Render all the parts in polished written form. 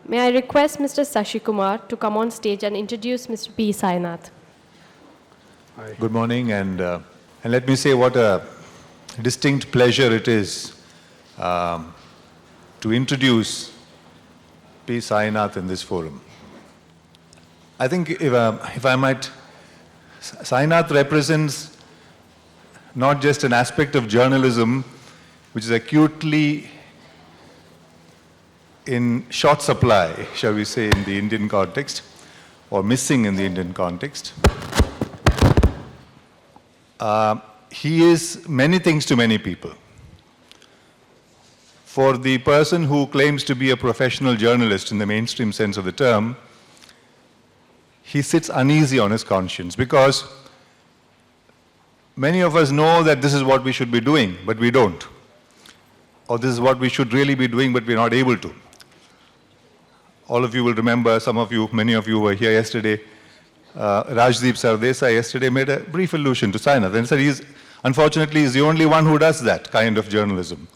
May I request Mr. Sashi Kumar to come on stage and introduce Mr. P. Sainath. Good morning, and let me say what a distinct pleasure it is to introduce P. Sainath in this forum. I think if I might, Sainath represents not just an aspect of journalism which is acutely in short supply, shall we say, in the Indian context, or missing in the Indian context. He is many things to many people. For the person who claims to be a professional journalist in the mainstream sense of the term, he sits uneasy on his conscience because many of us know that this is what we should be doing, but we don't. Or this is what we should really be doing, but we're not able to. All of you will remember, some of you, many of you were here yesterday, Rajdeep Sardesai yesterday made a brief allusion to Sainath and said unfortunately, he's the only one who does that kind of journalism.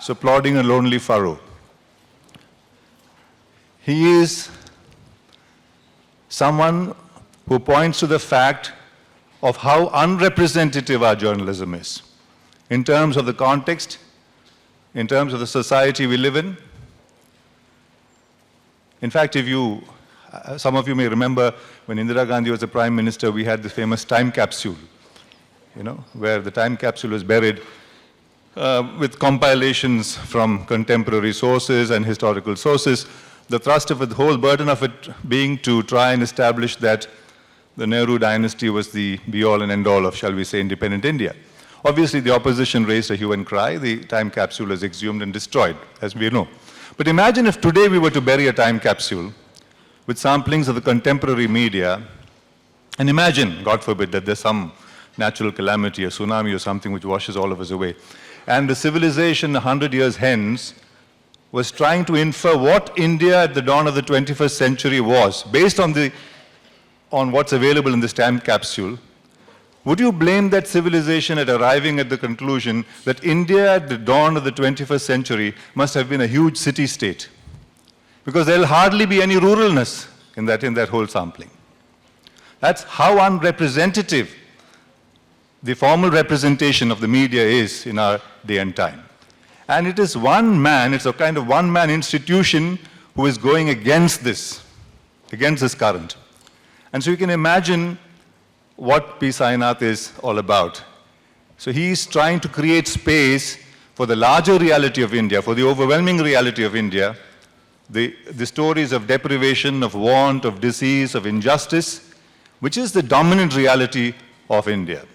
So plodding a lonely furrow. He is someone who points to the fact of how unrepresentative our journalism is in terms of the context, in terms of the society we live in. In fact, some of you may remember when Indira Gandhi was the Prime Minister, we had the famous time capsule, where the time capsule was buried with compilations from contemporary sources and historical sources. The thrust of it, the whole burden of it being to try and establish that the Nehru dynasty was the be-all and end-all of, shall we say, independent India. Obviously, the opposition raised a hue and cry. The time capsule was exhumed and destroyed, as we know. But imagine if today we were to bury a time capsule with samplings of the contemporary media, and imagine, God forbid, that there's some natural calamity, a tsunami or something which washes all of us away, and the civilization 100 years hence was trying to infer what India at the dawn of the 21st century was, based on what's available in this time capsule. Would you blame that civilization at arriving at the conclusion that India at the dawn of the 21st century must have been a huge city-state? Because there'll hardly be any ruralness in that whole sampling. That's how unrepresentative the formal representation of the media is in our day and time. And it is one man, it's a kind of one-man institution who is going against this current. And so you can imagine what P. Sainath is all about. So he's trying to create space for the larger reality of India, for the overwhelming reality of India, the stories of deprivation, of want, of disease, of injustice, which is the dominant reality of India.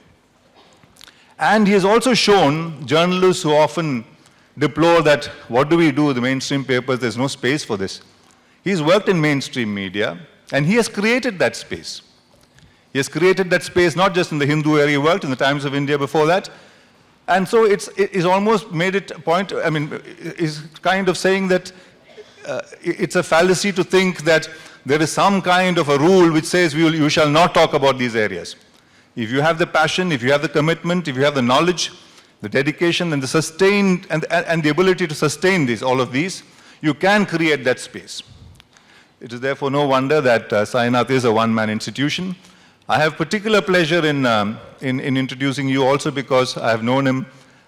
And he has also shown journalists who often deplore that, what do we do, the mainstream papers, there's no space for this. He's worked in mainstream media, and he has created that space. He has created that space not just in the Hindu area he worked, in the Times of India before that. And so it's almost made it a point, is kind of saying that it's a fallacy to think that there is some kind of a rule which says you shall not talk about these areas. If you have the passion, if you have the commitment, if you have the knowledge, the dedication and the sustained and the ability to sustain all of these, you can create that space. It is therefore no wonder that Sainath is a one-man institution. I have particular pleasure in introducing you also because I have known him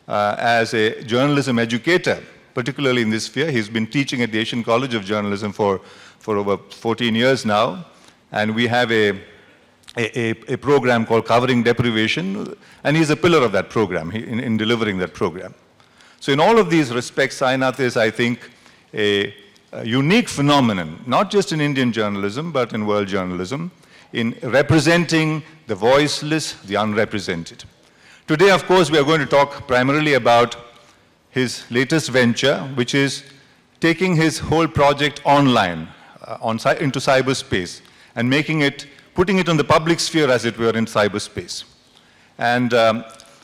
as a journalism educator, particularly in this sphere. He's been teaching at the Asian College of Journalism for over 14 years now, and we have a program called Covering Deprivation, and he's a pillar of that program, in delivering that program. So in all of these respects, Sainath is, I think, a unique phenomenon, not just in Indian journalism, but in world journalism, in representing the voiceless, the unrepresented. Today, of course, we are going to talk primarily about his latest venture, which is taking his whole project online, into cyberspace, and putting it on the public sphere, as it were, in cyberspace. And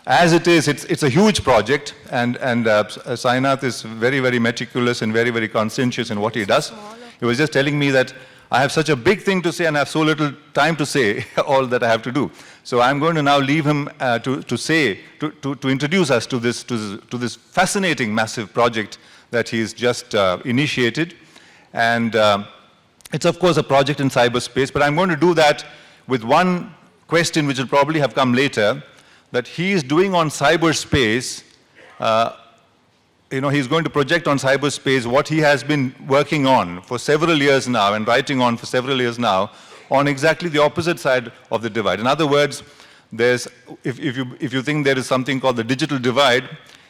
as it is, it's a huge project, and Sainath is very, very meticulous and very, very conscientious in what he does. He was just telling me that I have such a big thing to say and I have so little time to say all that I have to do. So I'm going to now leave him to introduce us to this fascinating, massive project that he's just initiated. And it's, of course, a project in cyberspace, but I'm going to do that with one question which will probably have come later, that he is doing on cyberspace, he's going to project on cyberspace what he has been working on for several years now and writing on for several years now on exactly the opposite side of the divide. In other words, if you think there is something called the digital divide,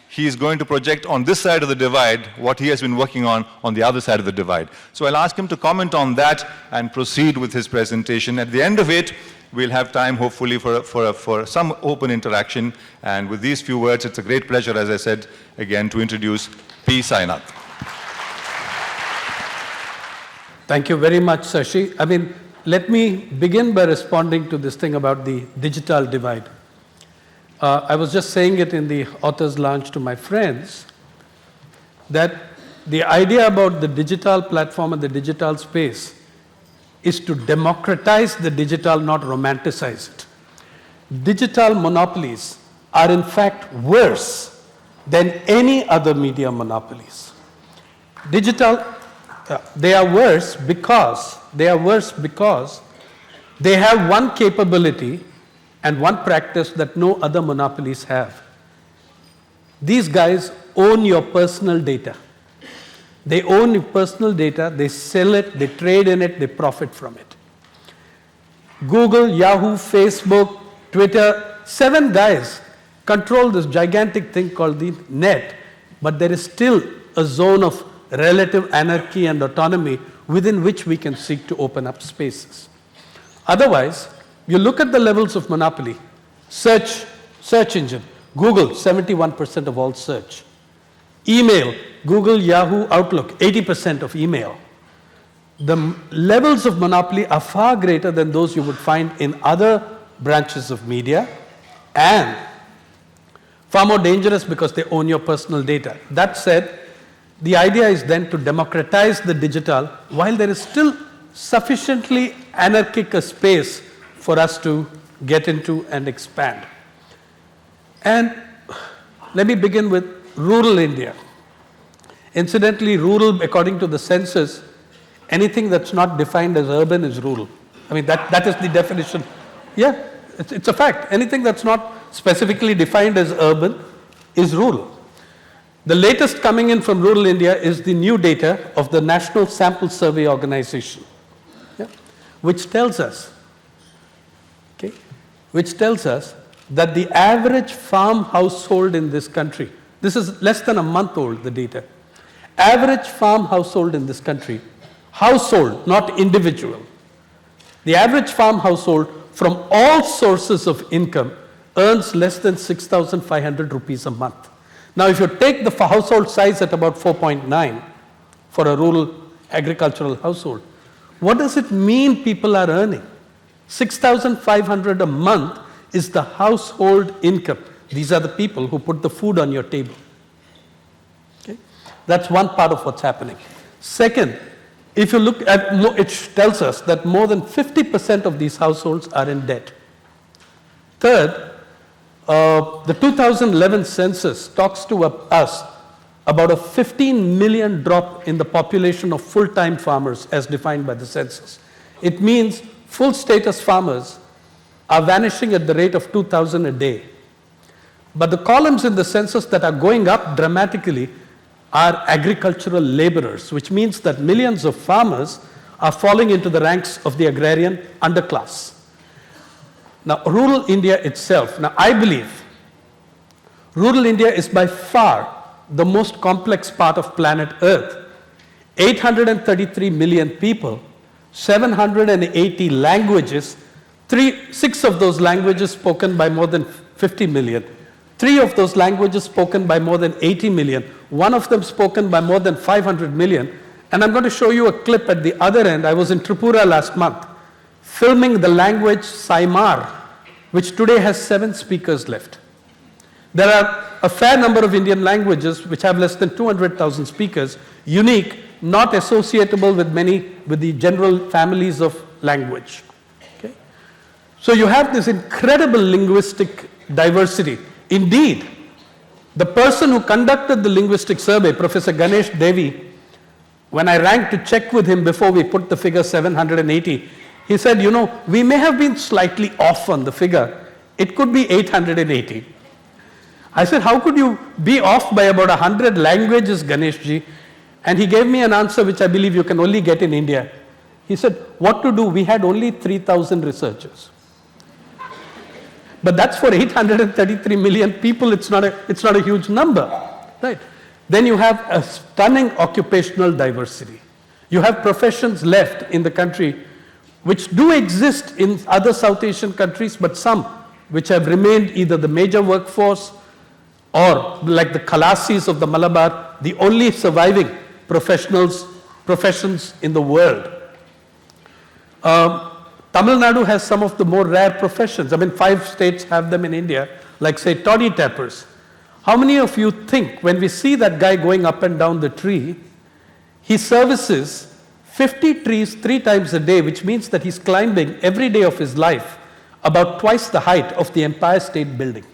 he is going to project on this side of the divide what he has been working on the other side of the divide. So I'll ask him to comment on that and proceed with his presentation. At the end of it, we'll have time, hopefully, for some open interaction. And with these few words, it's a great pleasure, as I said, again, to introduce P. Sainath. Thank you very much, Sashi. Let me begin by responding to this thing about the digital divide. I was just saying it in the author's lounge to my friends, that the idea about the digital platform and the digital space is to democratize the digital, not romanticize it. Digital monopolies are in fact worse than any other media monopolies. They are worse because they have one capability and one practice that no other monopolies have. These guys own your personal data. They own your personal data, they sell it, they trade in it, they profit from it. Google, Yahoo, Facebook, Twitter, 7 guys control this gigantic thing called the net, but there is still a zone of relative anarchy and autonomy within which we can seek to open up spaces. Otherwise, you look at the levels of monopoly. Search engine, Google, 71% of all search. Email, Google, Yahoo, Outlook, 80% of email. The levels of monopoly are far greater than those you would find in other branches of media, and far more dangerous because they own your personal data. That said, the idea is then to democratize the digital while there is still sufficiently anarchic a space for us to get into and expand. And let me begin with rural India. Incidentally, rural, according to the census, anything that's not defined as urban is rural. That is the definition. Yeah, it's a fact. Anything that's not specifically defined as urban is rural. The latest coming in from rural India is the new data of the National Sample Survey Organization, which tells us that the average farm household in this country, this is less than a month old, the data, average farm household in this country, household, not individual, the average farm household from all sources of income earns less than 6,500 rupees a month. Now, if you take the household size at about 4.9 for a rural agricultural household, what does it mean people are earning? 6,500 a month is the household income. These are the people who put the food on your table. Okay? That's one part of what's happening. Second, if you look at, it tells us that more than 50% of these households are in debt. Third, the 2011 census talks to us about a 15 million drop in the population of full-time farmers as defined by the census. It means full status farmers are vanishing at the rate of 2,000 a day. But the columns in the census that are going up dramatically are agricultural laborers, which means that millions of farmers are falling into the ranks of the agrarian underclass. Now, rural India itself, I believe rural India is by far the most complex part of planet Earth. 833 million people, 780 languages, 6 of those languages spoken by more than 50 million, 3 of those languages spoken by more than 80 million, 1 of them spoken by more than 500 million. And I'm going to show you a clip at the other end. I was in Tripura last month, filming the language Saimar, which today has 7 speakers left. There are a fair number of Indian languages which have less than 200,000 speakers, unique, not associatable with the general families of language. Okay? So you have this incredible linguistic diversity. Indeed, the person who conducted the linguistic survey, Professor Ganesh Devi, When I rang to check with him before we put the figure 780, he said, we may have been slightly off on the figure. It could be 880. I said, how could you be off by about 100 languages, Ganeshji? And he gave me an answer which I believe you can only get in India. He said, what to do? We had only 3,000 researchers. But that's for 833 million people. It's not a huge number, right? Then you have a stunning occupational diversity. You have professions left in the country which do exist in other South Asian countries, but some which have remained either the major workforce or like the Khalasis of the Malabar, the only surviving professions in the world. Tamil Nadu has some of the more rare professions. 5 states have them in India, like say toddy tappers. How many of you think when we see that guy going up and down the tree, he services 50 trees 3 times a day, which means that he's climbing every day of his life about twice the height of the Empire State Building.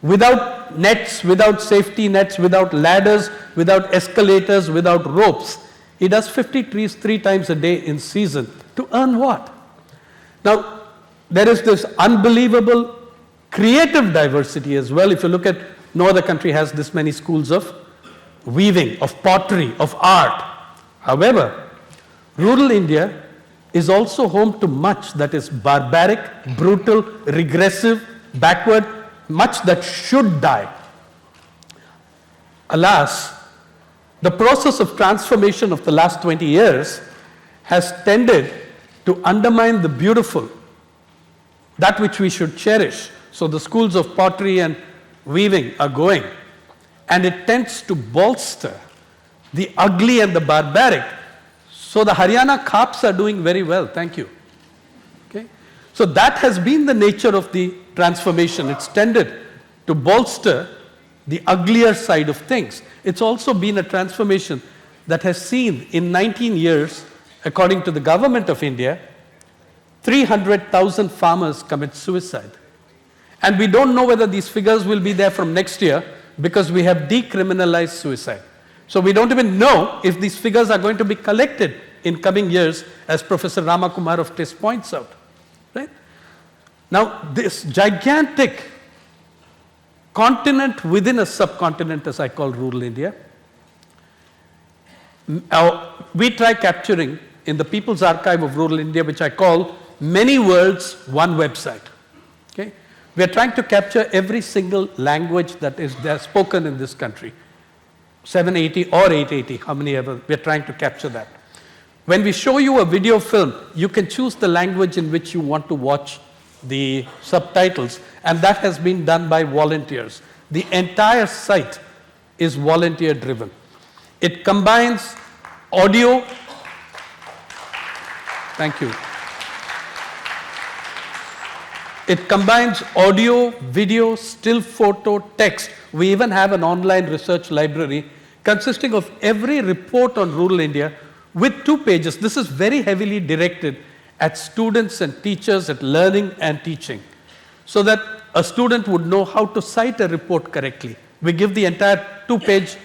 Without nets, without safety nets, without ladders, without escalators, without ropes, he does 50 trees 3 times a day in season. To earn what? Now, there is this unbelievable creative diversity as well. If you look at, no other country has this many schools of weaving, of pottery, of art. However, rural India is also home to much that is barbaric, brutal, regressive, backward, much that should die. Alas, the process of transformation of the last 20 years has tended to undermine the beautiful, that which we should cherish. So the schools of pottery and weaving are going, and it tends to bolster the ugly and the barbaric. So the Haryana Khaps are doing very well, thank you. Okay? So that has been the nature of the transformation. It's tended to bolster the uglier side of things. It's also been a transformation that has seen in 19 years, according to the government of India, 300,000 farmers commit suicide. And we don't know whether these figures will be there from next year because we have decriminalized suicide. So we don't even know if these figures are going to be collected in coming years, as Professor Ramakumar of TISS points out. Right? Now, this gigantic continent within a subcontinent, as I call rural India, we try capturing in the People's Archive of Rural India, which I call Many Worlds, One Website. Okay? We are trying to capture every single language that is there spoken in this country. 780 or 880, how many ever, we are trying to capture that. When we show you a video film, you can choose the language in which you want to watch the subtitles, and that has been done by volunteers. The entire site is volunteer driven. It combines audio, thank you. It combines audio, video, still photo, text. We even have an online research library consisting of every report on rural India with 2 pages. This is very heavily directed at students and teachers, at learning and teaching, so that a student would know how to cite a report correctly. We give the entire 2-page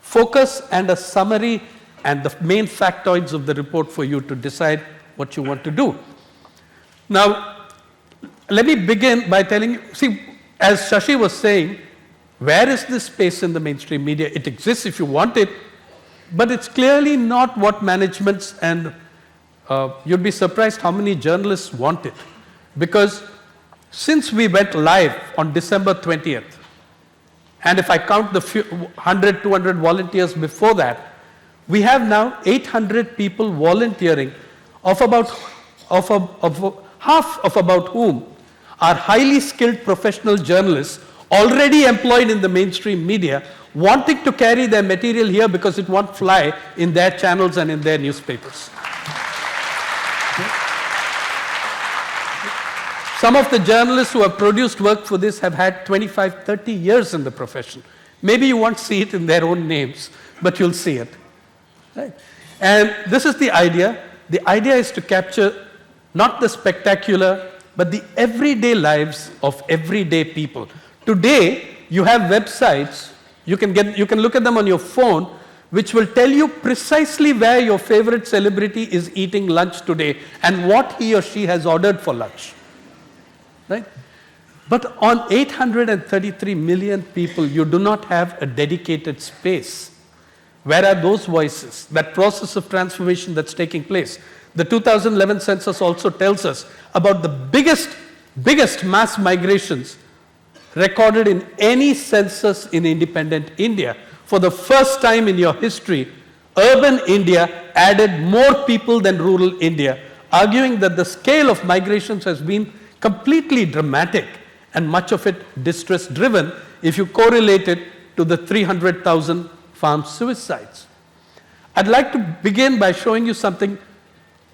focus and a summary and the main factoids of the report for you to decide what you want to do. Now, let me begin by telling you, see, as Shashi was saying, where is this space in the mainstream media? It exists if you want it, but it's clearly not what managements and you'd be surprised how many journalists want it. Because since we went live on December 20th, and if I count the 100, 200 volunteers before that, we have now 800 people volunteering, half of about whom are highly skilled professional journalists already employed in the mainstream media, wanting to carry their material here because it won't fly in their channels and in their newspapers. Some of the journalists who have produced work for this have had 25, 30 years in the profession. Maybe you won't see it in their own names, but you'll see it. Right? And this is the idea. The idea is to capture not the spectacular, but the everyday lives of everyday people. Today, you have websites, you can look at them on your phone, which will tell you precisely where your favorite celebrity is eating lunch today and what he or she has ordered for lunch. Right? But on 833 million people, you do not have a dedicated space. Where are those voices? That process of transformation that's taking place. The 2011 census also tells us about the biggest mass migrations recorded in any census in independent India. For the first time in your history, urban India added more people than rural India, arguing that the scale of migrations has been completely dramatic and much of it distress-driven if you correlate it to the 300,000 farm suicides. I'd like to begin by showing you something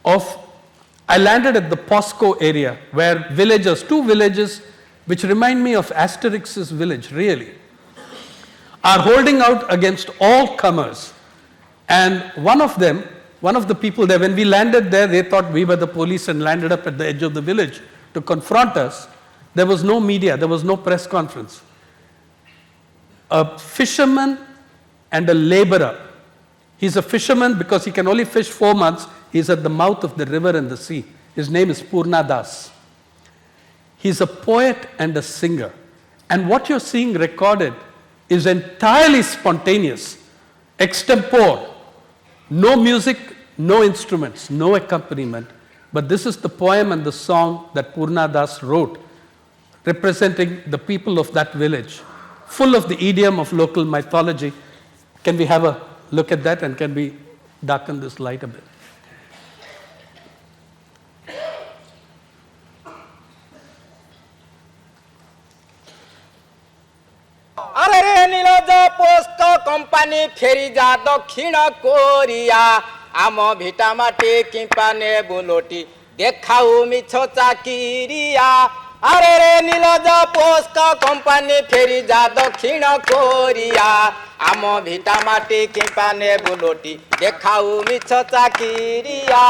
I landed at the Posco area where villagers, 2 villages which remind me of Asterix's village really, are holding out against all comers. And one of the people there, when we landed there, they thought we were the police and landed up at the edge of the village to confront us. There was no media, there was no press conference. A fisherman and a laborer. He's a fisherman because he can only fish 4 months. He's at the mouth of the river and the sea. His name is Purna Das. He's a poet and a singer. And what you're seeing recorded is entirely spontaneous, extempore, no music, no instruments, no accompaniment. But this is the poem and the song that Purna Das wrote, representing the people of that village, full of the idiom of local mythology. Can we have a look at that, and can we darken this light a bit? अरे Nilaj post company फेरी जा दक्षिण Korea आम भिटा माटी किंपाने बुलोटी देखाऊ मिछो चाकिरिया अरे रे Nilaj post company फेरी जा दक्षिण कोरिया आम भिटा माटी किंपाने बुलोटी देखाऊ मिछो चाकिरिया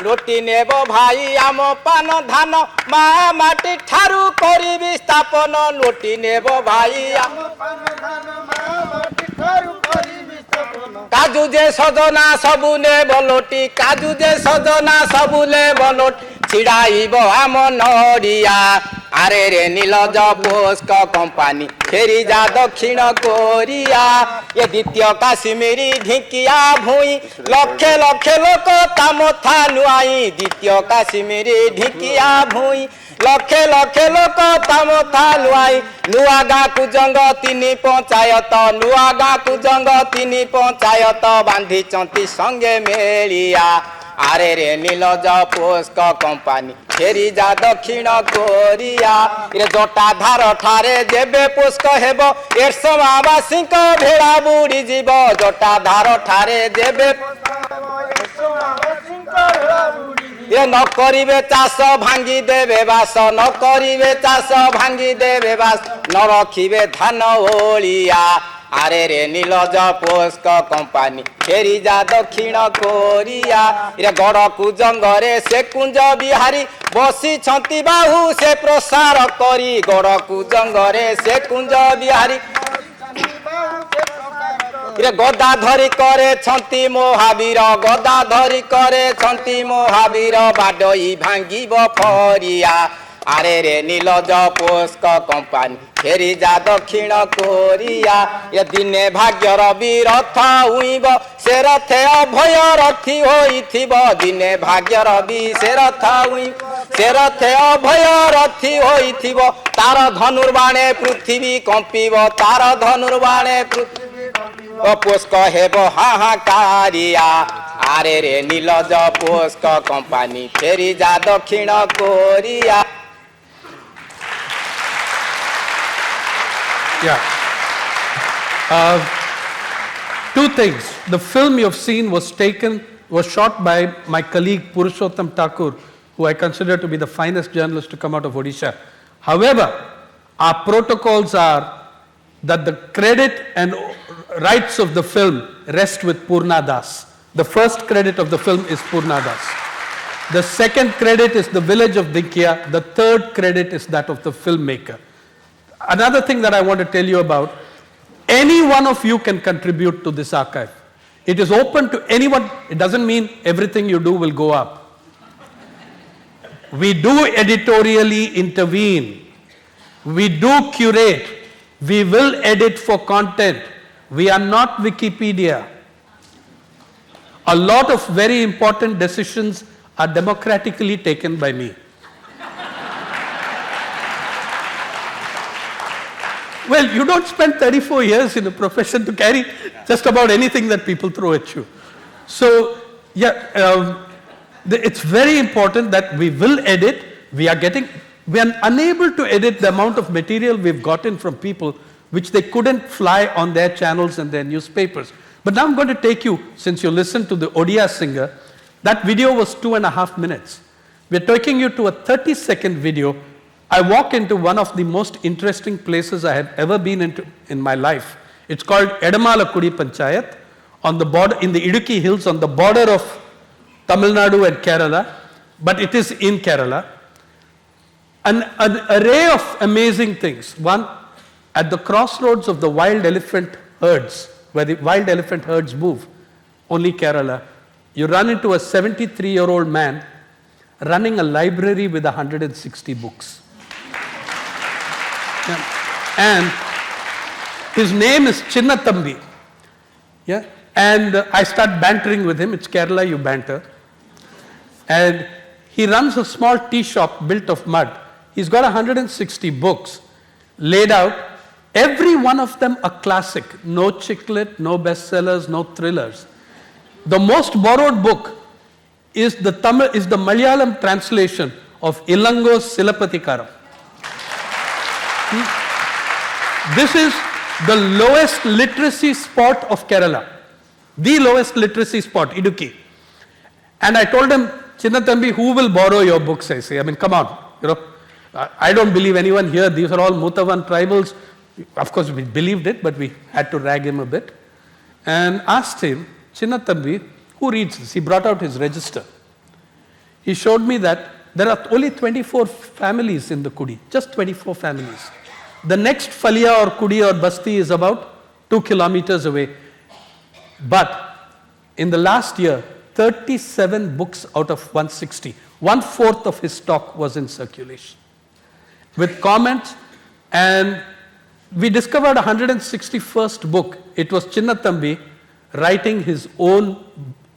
लोटी नेब भाई आम पान धान मा माटी ठारू करिबि स्थापन लोटी नेब भाई आम पान धान मा माटी ठारू करिबि स्थापन काजू जे सजना सबुले बलोटी काजू जे सजना सबुले बलोट छिड़ाइब आम नड़िया अरे रे नीलज पोस्क कंपानी फेरी जा दक्षिण कोरिया ये द्वितीय काश्मीरी ढिंकिया भूई लक्षे लक्षे लोक तामथा नुआई द्वितीय काश्मीरी ढिंकिया भूई लक्षे लक्षे लोक तामथा नुआई नुआ गाँ कुजंग 3 पंचायत नुआ गाँ कुजंग 3 पंचायत बांधी चंती संगे मेलिया अरे रे नीलज पोस्क कंपानी फेरी जा दक्षिण कोरिया रे जटा धार ठारे जेबे पोस्क हेबो एरसमावासी को भेड़ा बुड़ी जीव जटा धार ठारे जेबे ये न करिवे चाष भांगी देवे बास न करिवे चाष भांगी देवे बास न रखिवे धान ओलिया अरे रे नीलज पोस्क कंपानी फेरी जा दक्षिण कोरिया रे गड़ कुजंगरे से कुंज बिहारी बसी छंती बाहु से प्रसार करी गड़ कुजंगरे से कुंज बिहारी रे गदा धरी करे छंती महावीर गदा धरी करे छंती महावीर बाडई भांगिब फरिया अरे रे नीलज पोस्क कंपानी फेरी जा दक्षिण कोरिया ये दिने भाग्यर रथ उइब से रथे अभय रथी होइथिब दिने भाग्यर से रथ उइब से रथे अभय रथी होइथिब तार धनुर्बाणे पृथ्वी कंपिब तार धनुर्बाणे पृथ्वी कंपिब पोस्क हेब हाहाकारिया अरे रे नीलज पोस्क कंपानी फेरी जा दक्षिण Korea Yeah. 2 things. The film you've seen was shot by my colleague Purushottam Thakur, who I consider to be the finest journalist to come out of Odisha. However, our protocols are that the credit and rights of the film rest with Purna Das. The first credit of the film is Purna Das. The second credit is the village of Dinkia. The third credit is that of the filmmaker. Another thing that I want to tell you about, any one of you can contribute to this archive. It is open to anyone. It doesn't mean everything you do will go up. We do editorially intervene. We do curate. We will edit for content. We are not Wikipedia. A lot of very important decisions are democratically taken by me. Well, you don't spend 34 years in a profession to carry just about anything that people throw at you. So, yeah, it's very important that we will edit. We are unable to edit the amount of material we've gotten from people which they couldn't fly on their channels and their newspapers. But now I'm going to take you, since you listened to the Odia singer, that video was 2.5 minutes. We're taking you to a 30-second video. I walk into one of the most interesting places I have ever been into in my life. It's called Edamalakudi Panchayat on the border, in the Idukki Hills on the border of Tamil Nadu and Kerala, but it is in Kerala. An array of amazing things. One, at the crossroads of the wild elephant herds, where the wild elephant herds move, only Kerala, you run into a 73-year-old man running a library with 160 books. Yeah. And his name is Chinnathambi. Yeah? And I start bantering with him. It's Kerala, you banter. And he runs a small tea shop built of mud. He's got 160 books laid out, every one of them a classic. No chick lit, no bestsellers, no thrillers. The most borrowed book is the Malayalam translation of Ilango's Silappatikaram. This is the lowest literacy spot of Kerala. The lowest literacy spot, Idukki. And I told him, Chinnathambi, who will borrow your books? I say, I mean, come on. You know, I don't believe anyone here. These are all Mutavan tribals. Of course, we believed it, but we had to rag him a bit. And asked him, Chinnathambi, who reads this? He brought out his register. He showed me that there are only 24 families in the Kudi, just 24 families. The next Falia or Kudi or Basti is about 2 kilometers away. But in the last year, 37 books out of 160, 1/4 of his stock was in circulation. With comments, and we discovered 161st book. It was Chinnathambi writing his own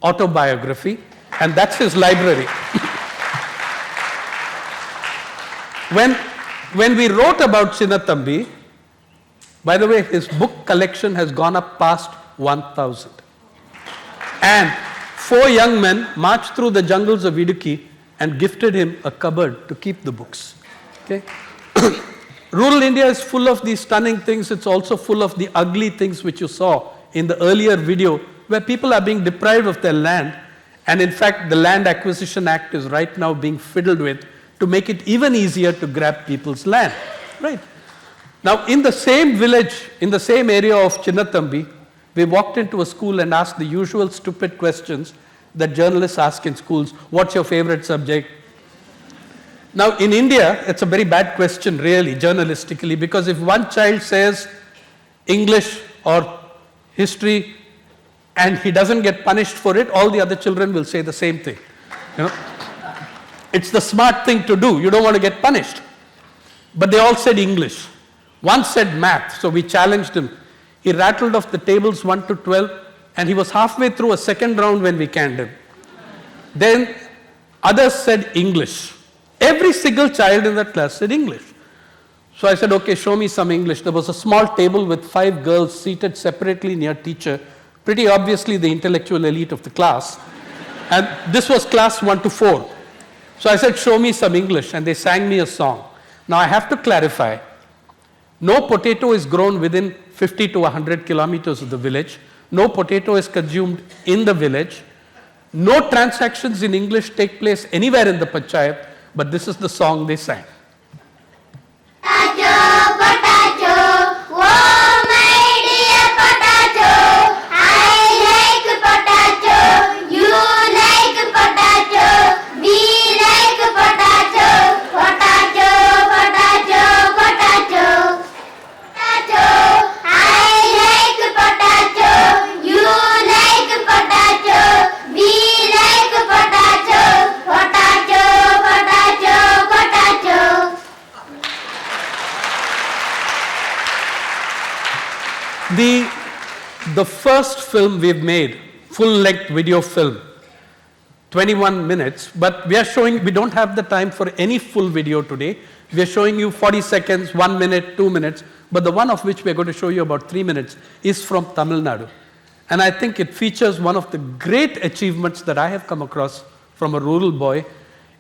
autobiography, and that's his library. When we wrote about Chinnathambi, by the way, his book collection has gone up past 1,000. And 4 young men marched through the jungles of Idukki and gifted him a cupboard to keep the books. Okay? Rural India is full of these stunning things. It's also full of the ugly things which you saw in the earlier video, where people are being deprived of their land. And in fact, the Land Acquisition Act is right now being fiddled with to make it even easier to grab people's land. Right? Now, in the same village, in the same area of Chinnathambi, we walked into a school and asked the usual stupid questions that journalists ask in schools. What's your favorite subject? Now, in India, it's a very bad question, really, journalistically, because if one child says English or history and he doesn't get punished for it, all the other children will say the same thing. You know? It's the smart thing to do. You don't want to get punished. But they all said English. One said math, so we challenged him. He rattled off the tables 1 to 12, and he was halfway through a second round when we canned him. Then others said English. Every single child in that class said English. So I said, okay, show me some English. There was a small table with 5 girls seated separately near teacher, pretty obviously the intellectual elite of the class. And this was class 1 to 4. So I said, show me some English, and they sang me a song. Now I have to clarify, no potato is grown within 50 to 100 kilometers of the village. No potato is consumed in the village. No transactions in English take place anywhere in the panchayat, but this is the song they sang. Potato, potato, oh my dear potato, I like potato, you like potato, we like potato, potato, potato, potato, potato, I like potato, you like The first film we've made, full-length video film, 21 minutes, but we don't have the time for any full video today. We are showing you 40 seconds, 1 minute, 2 minutes, but the one of which we are going to show you about 3 minutes is from Tamil Nadu. And I think it features one of the great achievements that I have come across from a rural boy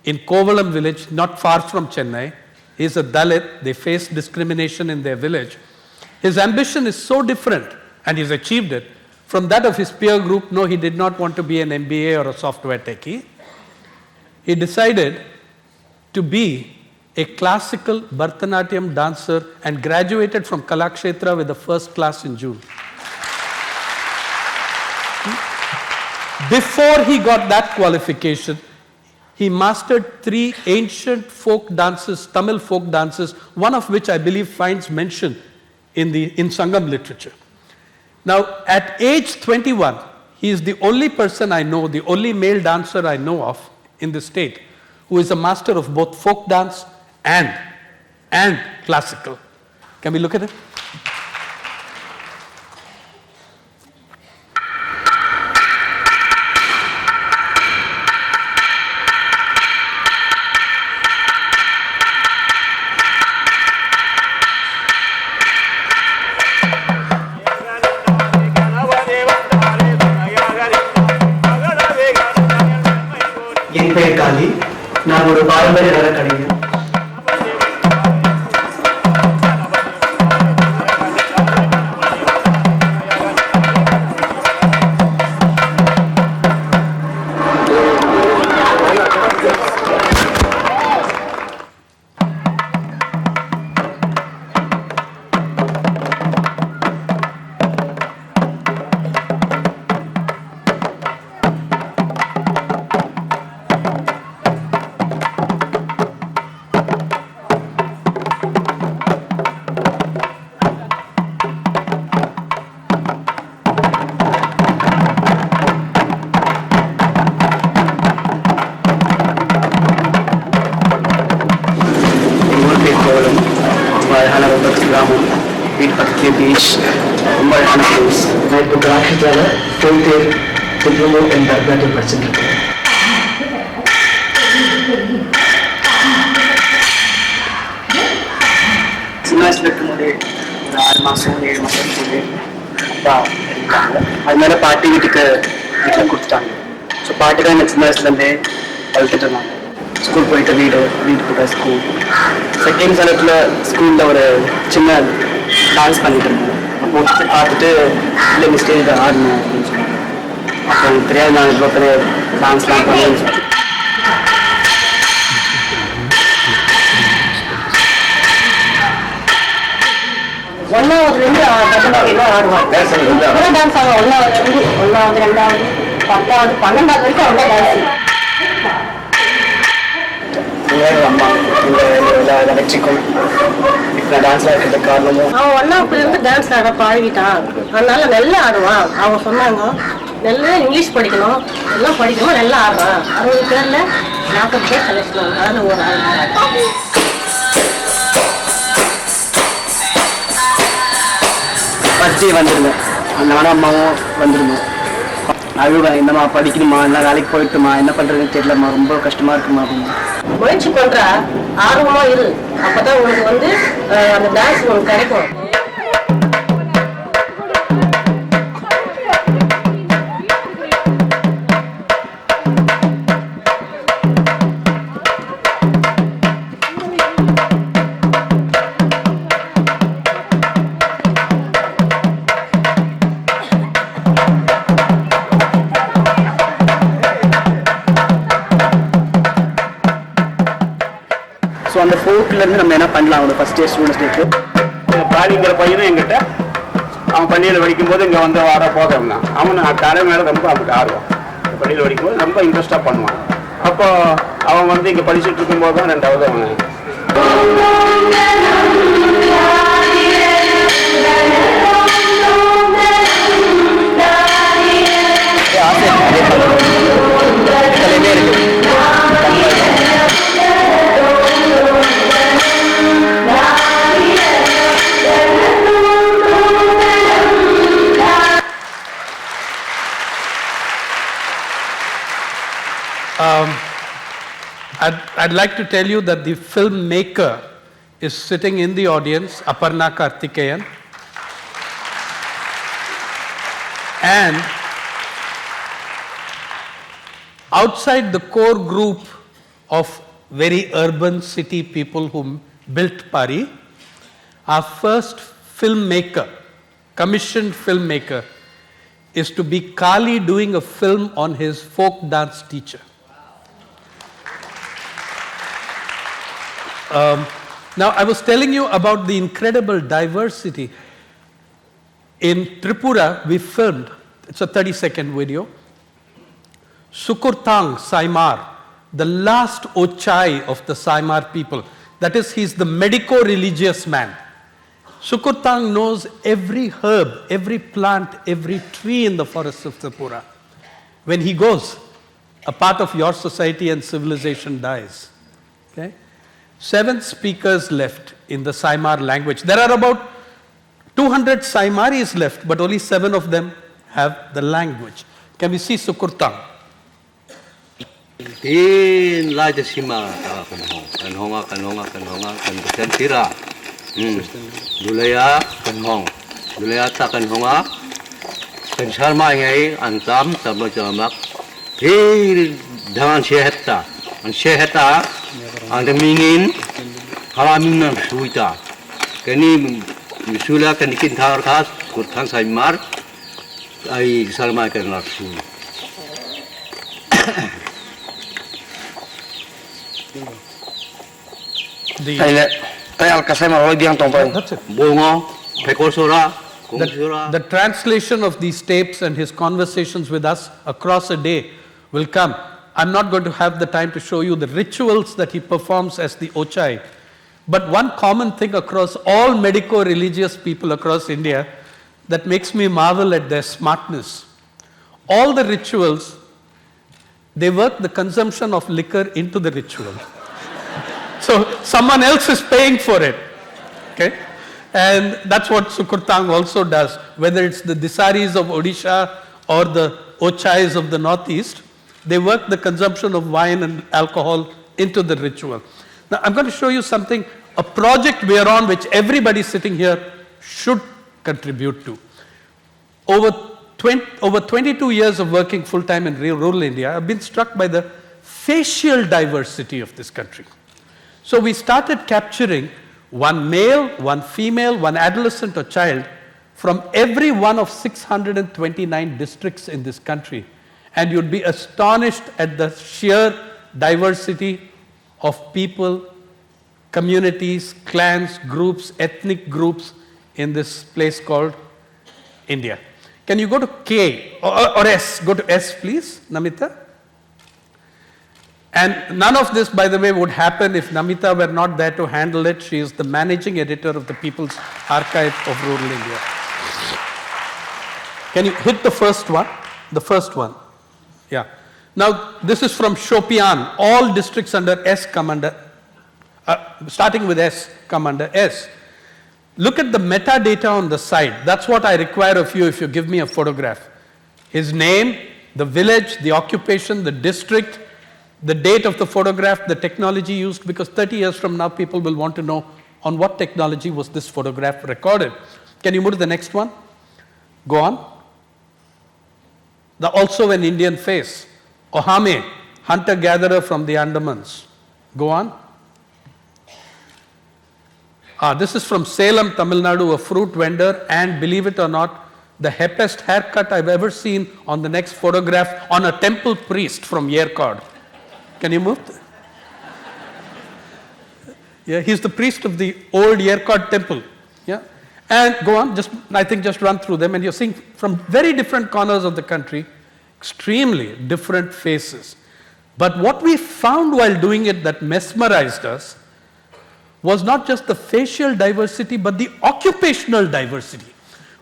in Kovalam village, not far from Chennai. He's a Dalit. They face discrimination in their village. His ambition is so different, and he's achieved it, from that of his peer group. No, he did not want to be an MBA or a software techie. He decided to be a classical Bharatanatyam dancer and graduated from Kalakshetra with the first class in June. Before he got that qualification, he mastered 3 ancient folk dances, Tamil folk dances, one of which I believe finds mention in Sangam literature. Now, at age 21, he is the only person I know, the only male dancer I know of in the state, who is a master of both folk dance and classical. Can we look at it? என் பெயர் காளி. நான் ஒரு பாரம்பரிய நடன கலைஞர். கிராமம் வீட்டு பக்கத்துலேயே beach, ரொம்ப அழகான பிளேஸ். நான் இப்போ கலாட்சேத்ராவில் 12th year diploma in Bharatanatyam படிச்சுட்டு இருக்கேன். சின்ன வயசுல இருக்கும்போது ஒரு 6 மாதம் 7 மாதம் இருக்கும்போது அப்பா இருக்காங்க. அதனால பாட்டி வீட்டில் கொடுத்துட்டாங்க. ஸோ பாட்டி தான் எனக்கு சின்ன வயசுலேருந்தே வளர்த்துட்டு இருந்தாங்க. ஸ்கூல் போயிட்டு வீட்டு போயிட்ட ஸ்கூல். செகண்ட் ஸ்டாண்டர்டில் ஸ்கூலில் ஒரு சின்ன டான்ஸ் பண்ணிட்டு இருந்தேன். அப்போ பார்த்துட்டு இல்லை இந்த ஸ்டேஜில் ஆடணும் அப்படின்னு சொன்னாங்க. அப்போ எனக்கு தெரியாது நான் இவ்வளோ பெரிய டான்ஸ்லாம் பண்ணுவேன்னு சொல்லி. ஒன்னாவதுலேருந்து ஆடுவான். டான்ஸ் ஆகும். ஒன்னாவது 2வது 10வது 12வது வரைக்கும் அவங்க டான்ஸ். அம்மா இந்த வெற்றிக்கும் இப்போ டான்ஸ்லாம் இருக்கிறதுக்கு காரணமும் அவன் ஒன்னாவதுலேருந்து டான்ஸ் ஆட பழகிட்டான். அதனால நல்லா ஆடுவான். அவங்க சொன்னாங்க நல்லா இங்கிலீஷ் படிக்கணும், எல்லாம் படிக்கணும், நல்லா ஆடுறான். 60 பேர்ல 40 பேர் செலக்ஷன் ஆகும். அதில் ஒரு ஆள் ஃபர்ஸ்ட் டே வந்துருந்தேன். நானும் அம்மாவும் வந்துருந்தோம். அழுவேன், என்னம்மா படிக்கணுமா, என்ன வேலைக்கு போயிட்டுமா, என்ன பண்ணுறதுன்னு தெரியலம்மா, ரொம்ப கஷ்டமாக இருக்குமா அப்படின்னு. முயற்சி பண்றா, ஆர்வமா இரு, அப்பதான் உனக்கு அந்த டான்ஸ் உனக்கு கிடைக்கும். ஸோ அந்த ஃபோர்க்லேருந்து நம்ம என்ன பண்ணலாம், அவனோட ஃபஸ்ட் இயர் ஸ்டூடெண்ட்ஸ்க்கு. பாடிங்கிற பையனும் என்கிட்ட அவன் பள்ளியில் படிக்கும்போது இங்கே வந்து வர போகிறோம்னா அவன் கலை மேலே ரொம்ப அவனுக்கு ஆர்வம். பள்ளியில் படிக்கும்போது ரொம்ப இன்ட்ரெஸ்டாக பண்ணுவான். அப்போ அவன் வந்து இங்கே படிச்சுட்டு இருக்கும்போது தான் 2வது அவன் I'd like to tell you that the filmmaker is sitting in the audience, Aparna Karthikeyan. And outside the core group of very urban city people who built Pari, our first filmmaker, commissioned filmmaker, is to be Kali doing a film on his folk dance teacher. Now, I was telling you about the incredible diversity. In Tripura, we filmed, it's a 30-second video, Sukurtang Saimar, the last Ochai of the Saimar people. That is, he's the medico-religious man. Sukurtang knows every herb, every plant, every tree in the forests of Tripura. When he goes, a part of your society and civilization dies. Okay? 7 speakers left in the Saimar language. There are about 200 Saimaris left, but only 7 of them have the language. Can we see Sukurtang? Tin lai de sima ta kanhonga kan tira dulaya dulaya ta kanhonga kan sharma ngai antam tabajamak hi dan shehta an de mingin halamin na suita kani misula kan kin thar khas kurthang saimar ai sharma kan la su That's it. The translation of these tapes and his conversations with us across a day will come. I'm not going to have the time to show you the rituals that he performs as the Ochai. But one common thing across all medico-religious people across India that makes me marvel at their smartness. All the rituals, they work the consumption of liquor into the ritual. So someone else is paying for it. Okay? And that's what Sukurtang also does, whether it's the Disaris of Odisha or the Ochais of the Northeast, they work the consumption of wine and alcohol into the ritual. Now I'm going to show you something, a project we are on which everybody sitting here should contribute to. Over 22 years of working full-time in rural India, I've been struck by the facial diversity of this country. So we started capturing one male, one female, one adolescent or child from every one of 629 districts in this country. And you'd be astonished at the sheer diversity of people, communities, clans, groups, ethnic groups in this place called India. Can you go to K or S? Go to S, please, Namita. And none of this, by the way, would happen if Namita were not there to handle it. She is the managing editor of the People's Archive of Rural India. Can you hit the first one? The first one. Yeah. Now, this is from Shopian. All districts under S come under, starting with S, come under S. Look at the metadata on the side. That's what I require of you if you give me a photograph. His name, the village, the occupation, the district, the date of the photograph, the technology used, because 30 years from now people will want to know on what technology was this photograph recorded. Can you move to the next one? Go on. Also an Indian face. Ohame, hunter-gatherer from the Andamans. Go on. This is from Salem, Tamil Nadu, a fruit vendor, and believe it or not, the happiest haircut I've ever seen on the next photograph on a temple priest from Yerkod. Can you move? Yeah, he's the priest of the old Yerkod temple. Yeah, and go on. Just run through them, and you're seeing from very different corners of the country, extremely different faces. But what we found while doing it that mesmerized us was not just the facial diversity, but the occupational diversity.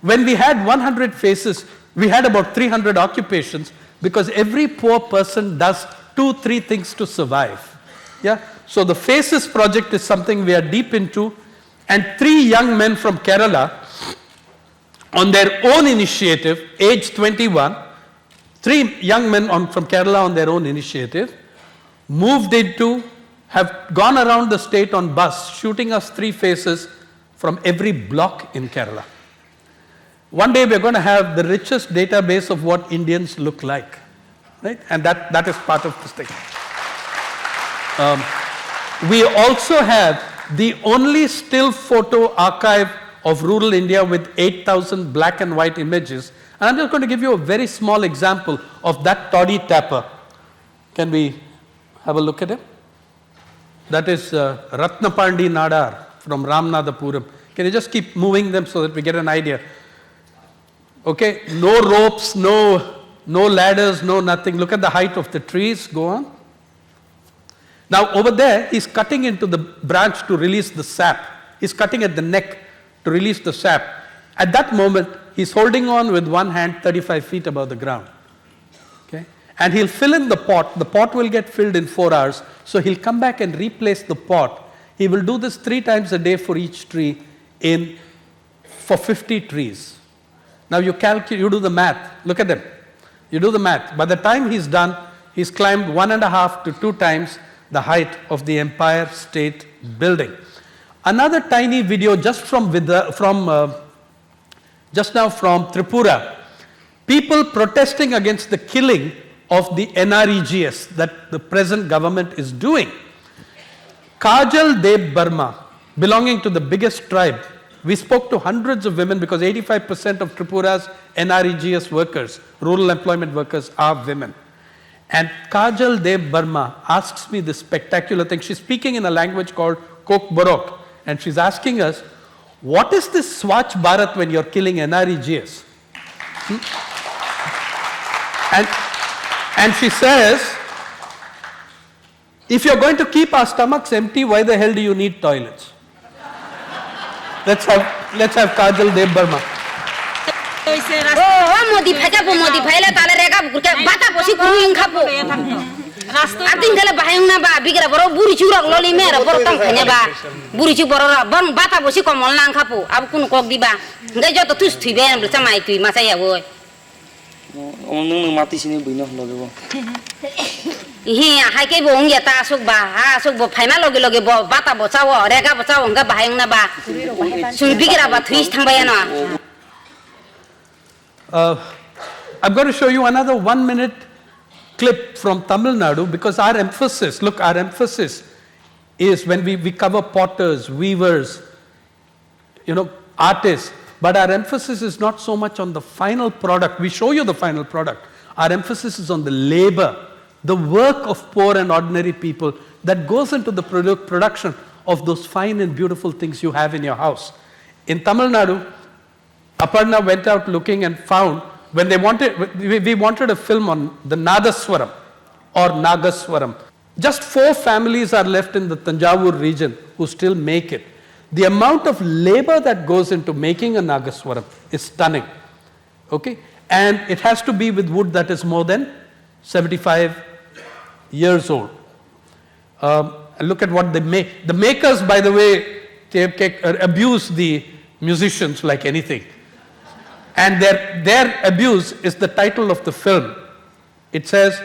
When we had 100 faces, we had about 300 occupations, because every poor person does 2-3 things to survive. Yeah. So the Faces project is something we are deep into, and 3 young men from Kerala, on their own initiative, age 21, 3 young men from Kerala on their own initiative, moved into have gone around the state on bus, shooting us 3 faces from every block in Kerala. One day we're going to have the richest database of what Indians look like, right? And that is part of this thing. We also have the only still photo archive of rural India with 8,000 black and white images. And I'm just going to give you a very small example of that toddy tapper. Can we have a look at him? That is Ratnapandi Nadar from Ramanathapuram. Can you just keep moving them so that we get an idea? Okay, no ropes, no ladders, no nothing. Look at the height of the trees. Go on. Now over there, he's cutting into the branch to release the sap. He's cutting at the neck to release the sap. At that moment, he's holding on with one hand 35 feet above the ground. Okay? And he'll fill in the pot. The pot will get filled in 4 hours. So he'll come back and replace the pot. He will do this 3 times a day for each tree for 50 trees. Now you do the math. Look at them. You do the math. By the time he's done, he's climbed 1.5 to 2 times the height of the Empire State Building. Another tiny video just now from Tripura. People protesting against the killing of the NREGS that the present government is doing. Kajal Deb Burma, belonging to the biggest tribe. We spoke to hundreds of women because 85% of Tripura's NREGS workers, rural employment workers, are women. And Kajal Deb Burma asks me this spectacular thing. She's speaking in a language called Kok Borok, and she's asking us, what is this Swachh Bharat when you're killing NREGS? And she says, if you're going to keep our stomachs empty, why the hell do you need toilets? Let's have Kajal Deb Burma. Artingkala bahayang na ba bigra boro buri churak loli mera boro tang khanya ba buri chu boro ban bata bosi komol nang khapu ab kun kok diba ngai joto tus thibe am chamai tui ma saya boy nung mati sini buino lolo hi hai ke bong ya ta suk ba ha suk bo phaima loge loge bo bata bo chawo rega bo chawo nga bahayang na ba sun bigra ba thuis thang ba ya na. I'm going to show you another 1-minute clip from Tamil Nadu because our emphasis is when we cover potters, weavers, artists, but our emphasis is not so much on the final product. We show you the final product. Our emphasis is on the labor, the work of poor and ordinary people that goes into the production of those fine and beautiful things you have in your house. In Tamil Nadu, Aparna went out looking and found when we wanted a film on the Nadaswaram or Nagaswaram. Just 4 families are left in the Tanjavur region who still make it. The amount of labor that goes into making a Nagaswaram is stunning. Okay? And it has to be with wood that is more than 75 years old. Look at what they make. The makers, by the way, abuse the musicians like anything. And their abuse is the title of the film. It says,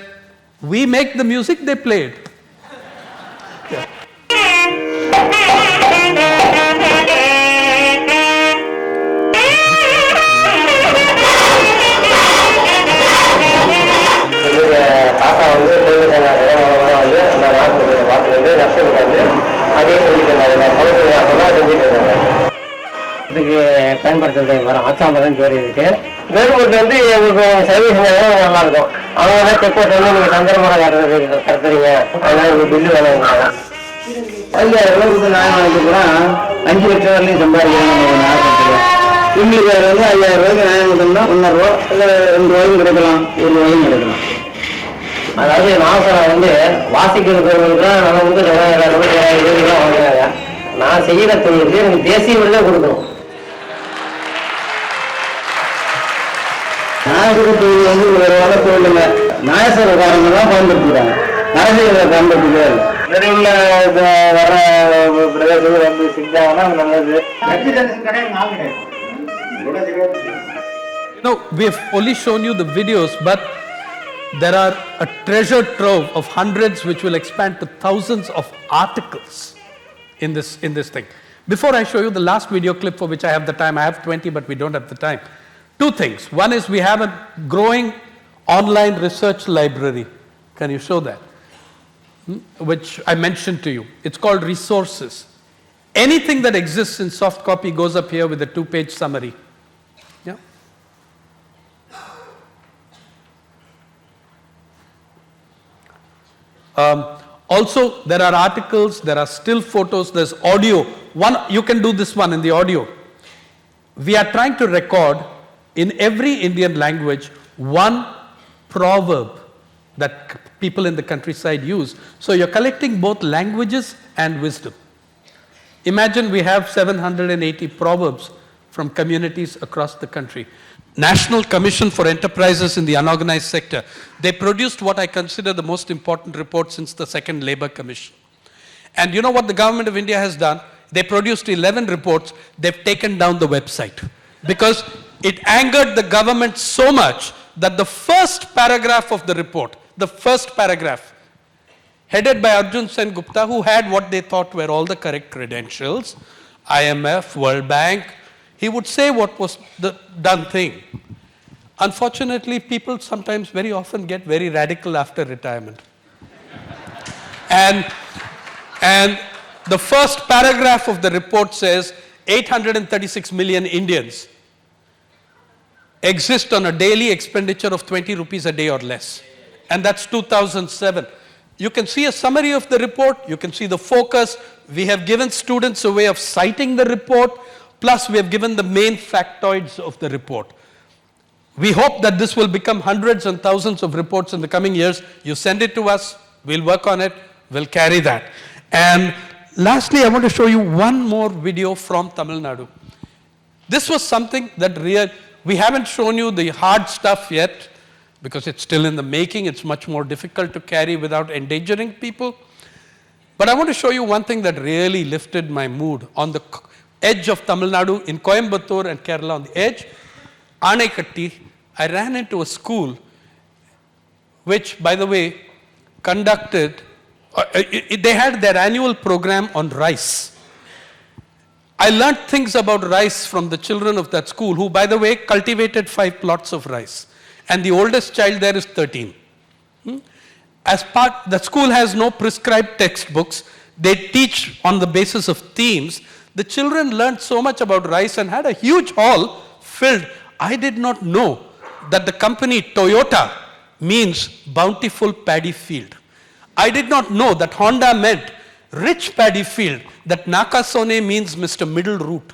we make the music, they play it. Yeah. இதுக்கு பயன்படுத்துறது வர ஆச்சாமரம் ஜோடி இருக்கு வேறுபட்டு வந்து உங்களுக்கு service நல்லா இருக்கும் அவங்க செக் போட்டு வந்து நீங்க தந்திரமாக கடத்துறீங்க அதனால உங்களுக்கு பில்லு வேணும் 5000 ரூபாய்க்கு நியாயம் வாங்கி கூட 5 லட்சம் வரலையும் சம்பாதிக்கிறேன் இவங்களுக்கு வந்து 5000 ரூபாய்க்கு நியாயம் கொடுத்தோம்னா 1.5 ரூபா இல்லை 2 ரூபாயும் கிடைக்கலாம் 1 ரூபாயும் கிடைக்கலாம். அதாவது நாசரம் வந்து வாசிக்கிறவங்களுக்கு தான் நம்ம வந்து 2000 ரூபாய் 2000 ரூபாய் வாங்குறாங்க. நான் செய்யற தொழிலுக்கு எனக்கு தேசிய விருதை கொடுக்கணும். நாயகர் தொழில் வந்து ஒரு வளர்ப்பு இல்லைங்க. நாயசரக்காரங்க தான் பயன்படுத்திக்கிறாங்க, அரசியலை பயன்படுத்திக்கவே இல்லை. வெளியுள்ள வர பிரதேசங்கள் வந்து செஞ்சாங்கன்னா நல்லது. We have only shown you the videos, but there are a treasure trove of hundreds which will expand to thousands of articles in this thing. Before I show you the last video clip for which I have the time, I have 20 but we don't have the time. Two things. One is we have a growing online research library. Can you show that? Which I mentioned to you. It's called Resources. Anything that exists in soft copy goes up here with a 2-page summary. Yeah. Also, there are articles, there are still photos, there's audio. You can do this one in the audio. We are trying to record in every Indian language one proverb that people in the countryside use. So you're collecting both languages and wisdom. Imagine we have 780 proverbs from communities across the country. National Commission for Enterprises in the Unorganized Sector, they produced what I consider the most important report since the second Labour Commission. And you know what the government of India has done? They produced 11 reports, they've taken down the website. Because it angered the government so much that the first paragraph of the report, the first paragraph, headed by Arjun Sen Gupta, who had what they thought were all the correct credentials, IMF, World Bank, he would say what was the done thing. Unfortunately, people sometimes very often get very radical after retirement. And the first paragraph of the report says 836 million Indians exist on a daily expenditure of 20 rupees a day or less. And that's 2007. You can see a summary of the report, you can see the focus. We have given students a way of citing the report, plus we have given the main factoids of the report. We hope that this will become hundreds and thousands of reports in the coming years. You send it to us, we'll work on it, we'll carry that. And lastly, I want to show you one more video from Tamil Nadu. This was something that we haven't shown you the hard stuff yet, because it's still in the making. It's much more difficult to carry without endangering people. But I want to show you one thing that really lifted my mood. On the edge of Tamil Nadu, in Coimbatore and Kerala, on the edge, Anaikatti, I ran into a school which, by the way, conducted, they had their annual program on rice. I learned things about rice from the children of that school, who, by the way, cultivated 5 plots of rice. And the oldest child there is 13. The school has no prescribed textbooks. They teach on the basis of themes. The children learned so much about rice and had a huge hall filled. I did not know that the company Toyota means bountiful paddy field. I did not know that Honda meant rich paddy field, that Nakasone means Mr. Middle Route.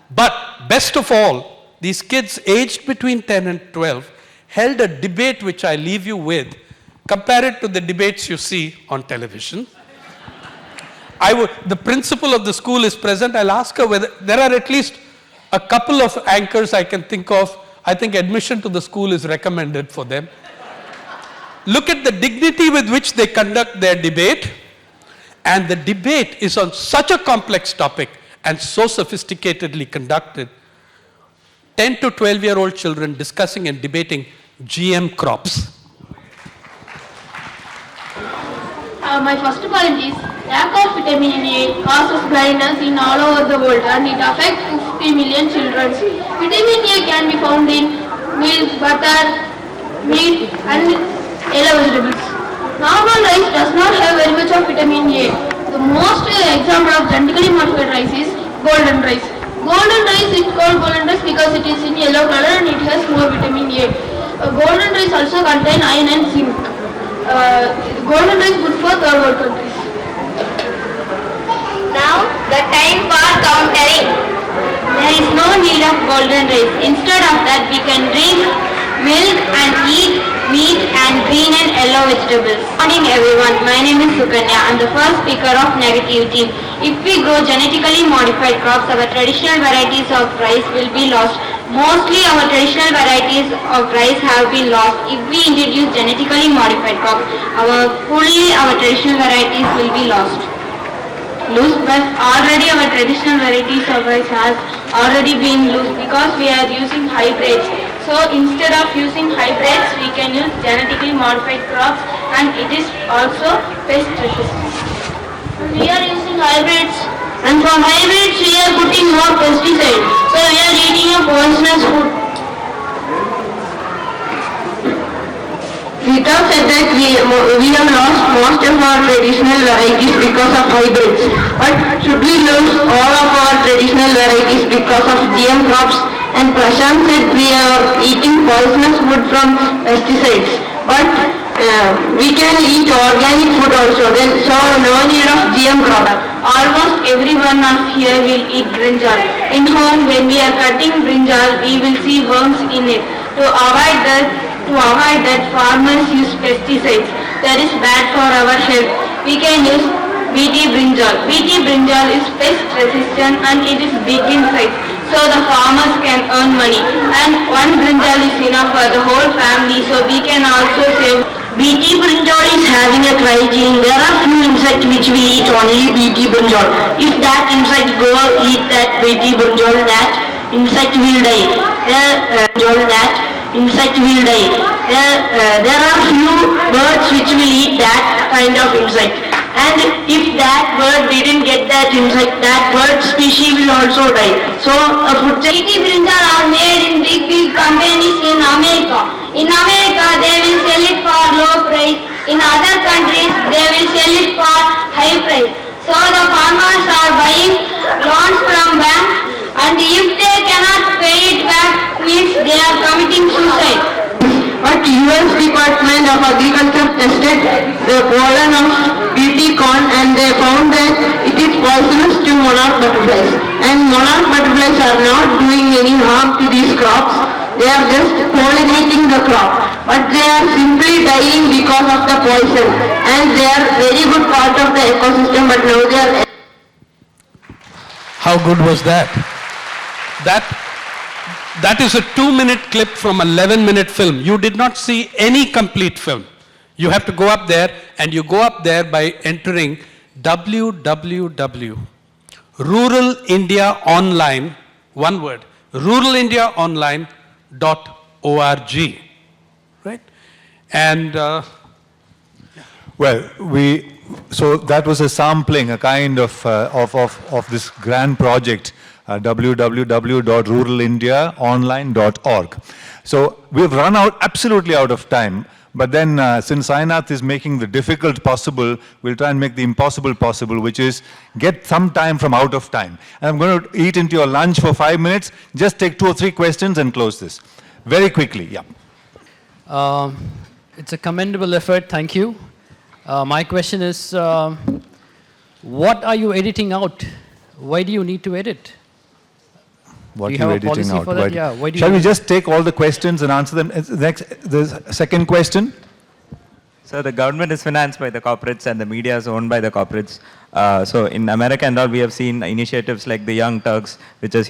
But best of all, these kids aged between 10 and 12 held a debate which I leave you with. Compare it to the debates you see on television. The principal of the school is present. I'll ask her whether there are at least a couple of anchors I can think of. I think admission to the school is recommended for them. Look at the dignity with which they conduct their debate. And the debate is on such a complex topic and so sophisticatedly conducted. 10 to 12-year-old children discussing and debating GM crops. My first point is lack of vitamin A causes blindness in all over the world and it affects 50 million children. Vitamin A can be found in milk, butter, meat and yellow vegetables. Normal rice does not have very much of vitamin A. The most example of genetically modified rice is golden rice. Golden rice is called golden rice because it is in yellow color and it has more vitamin A. Golden rice also contains iron and zinc. Golden rice good for third world countries. Now the time for countering. There is no need of golden rice. Instead of that, we can drink milk and eat meat and green and yellow vegetables. Good morning everyone, my name is Sukanya. I am the first speaker of negative team. If we grow genetically modified crops, our traditional varieties of rice will be lost. Mostly our traditional varieties of rice have been lost. If we introduce genetically modified crops, our traditional varieties will be lost. But already our traditional varieties of rice has already been lost because we are using hybrids. So instead of using hybrids, we can use genetically modified crops, and it is also pest resistant. We are using hybrids, and for hybrids we are putting more pesticides. So we are eating a poisonous food. Without said that we have lost most of our traditional varieties because of hybrids. But should we lose all of our traditional varieties because of GM crops? And Prashant said we are eating poisonous food from pesticides. But we can eat organic food also, then so no need of GM crop. Almost everyone of here will eat brinjal. In home, when we are cutting brinjal, we will see worms in it. To avoid that, farmers use pesticides. That is bad for our health. We can use BT brinjal. BT brinjal is pest resistant and it is big in size, so the farmers can earn money. And one brinjal is enough for the whole family, so we can also save. BT brinjal is having a hygiene. There are few insects which we eat only BT brinjal. If that insect go eat that BT brinjal, that insect will die. Insect will die. There are few birds which will eat that kind of insect. And if that bird didn't get that insect, that bird species will also die. So BT brinjal are made in big companies in America. In America, they will sell it for low price. In other countries, they will sell it for high price. So the farmers are buying loans from banks, and if they cannot pay it back, means they are committing suicide. But US Department of Agriculture tested the pollen of BT corn, and they found that it is poisonous to monarch butterflies. And monarch butterflies are not doing any harm to these crops. They are just pollinating the crop. But they are simply dying because of the poison. And they are very good part of the ecosystem, but now they are... How good was that? That is a 2-minute clip from an 11-minute film. You did not see any complete film. You have to go up there, and you go up there by entering www.ruralindiaonline, one word, ruralindiaonline.org, right? And Well, so that was a sampling, a kind of this grand project, www.ruralindiaonline.org. So we've run absolutely out of time. But then, since Sainath is making the difficult possible, we'll try and make the impossible possible, which is get some time from out of time. And I'm going to eat into your lunch for 5 minutes. Just take 2 or 3 questions and close this. Very quickly, yeah. It's a commendable effort, thank you. My question is, what are you editing out? Why do you need to edit? What do you you're have a editing policy out? for that? Yeah. Why do Shall you we just take all the questions and answer them? The second question. So the government is financed by the corporates and the media is owned by the corporates. So in America and all, we have seen initiatives like the Young Turks, which is,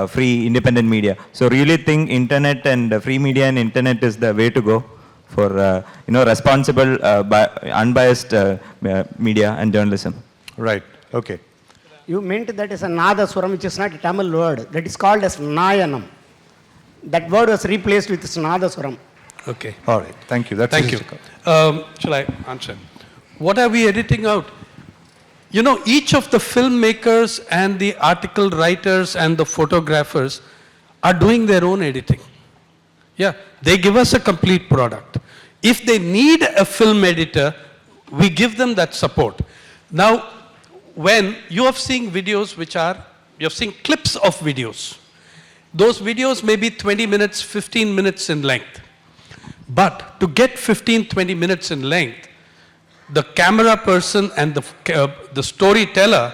free independent media. So really think internet and free media and internet is the way to go for, responsible, unbiased media and journalism. Right, okay. You meant that is a Nadaswaram, which is not a Tamil word. That is called as Nayanam. That word was replaced with Nadaswaram. Okay. All right, thank you. Thank you. Shall I answer? What are we editing out? Each of the filmmakers and the article writers and the photographers are doing their own editing. Yeah, they give us a complete product. If they need a film editor, we give them that support. Now, when you have seen videos you have seen clips of videos. Those videos may be 20 minutes, 15 minutes in length. But to get 15, 20 minutes in length, the camera person and the storyteller,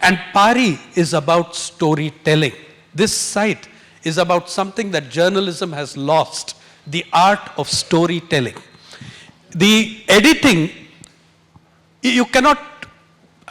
and Pari is about storytelling. This site is about something that journalism has lost, the art of storytelling. The editing,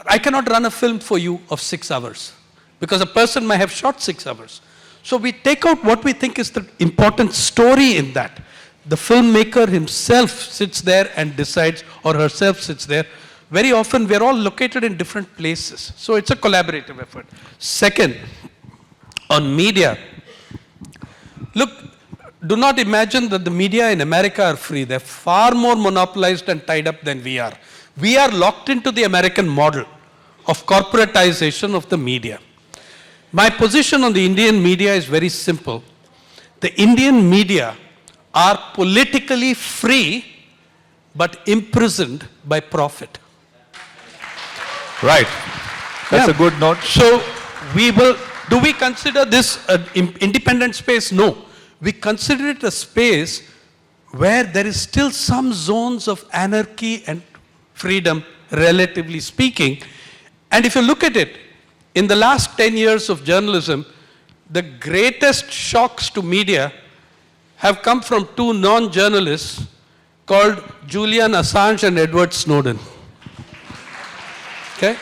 I cannot run a film for you of 6 hours because a person may have shot 6 hours. So we take out what we think is the important story in that. The filmmaker himself sits there and decides, or herself sits there. Very often we're all located in different places. So it's a collaborative effort. Second, on media, look, do not imagine that the media in America are free. They're far more monopolized and tied up than we are. We are locked into the American model of corporatization of the media. My position on the Indian media is very simple. The Indian media are politically free but imprisoned by profit. Right. That's a good note. So do we consider this an independent space? No. We consider it a space where there is still some zones of anarchy and freedom, relatively speaking. And if you look at it, in the last 10 years of journalism, the greatest shocks to media have come from two non-journalists called Julian Assange and Edward Snowden. Okay?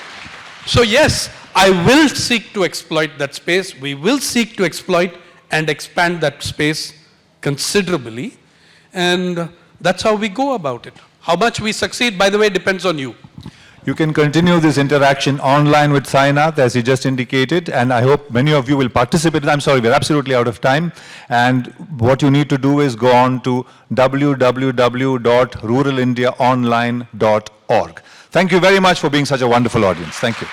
So yes, I will seek to exploit that space. We will seek to exploit and expand that space considerably. And that's how we go about it. How much we succeed, by the way, depends on you. You can continue this interaction online with Sainath, as he just indicated, and I hope many of you will participate. I'm sorry, we're absolutely out of time. And what you need to do is go on to www.ruralindiaonline.org. Thank you very much for being such a wonderful audience. Thank you.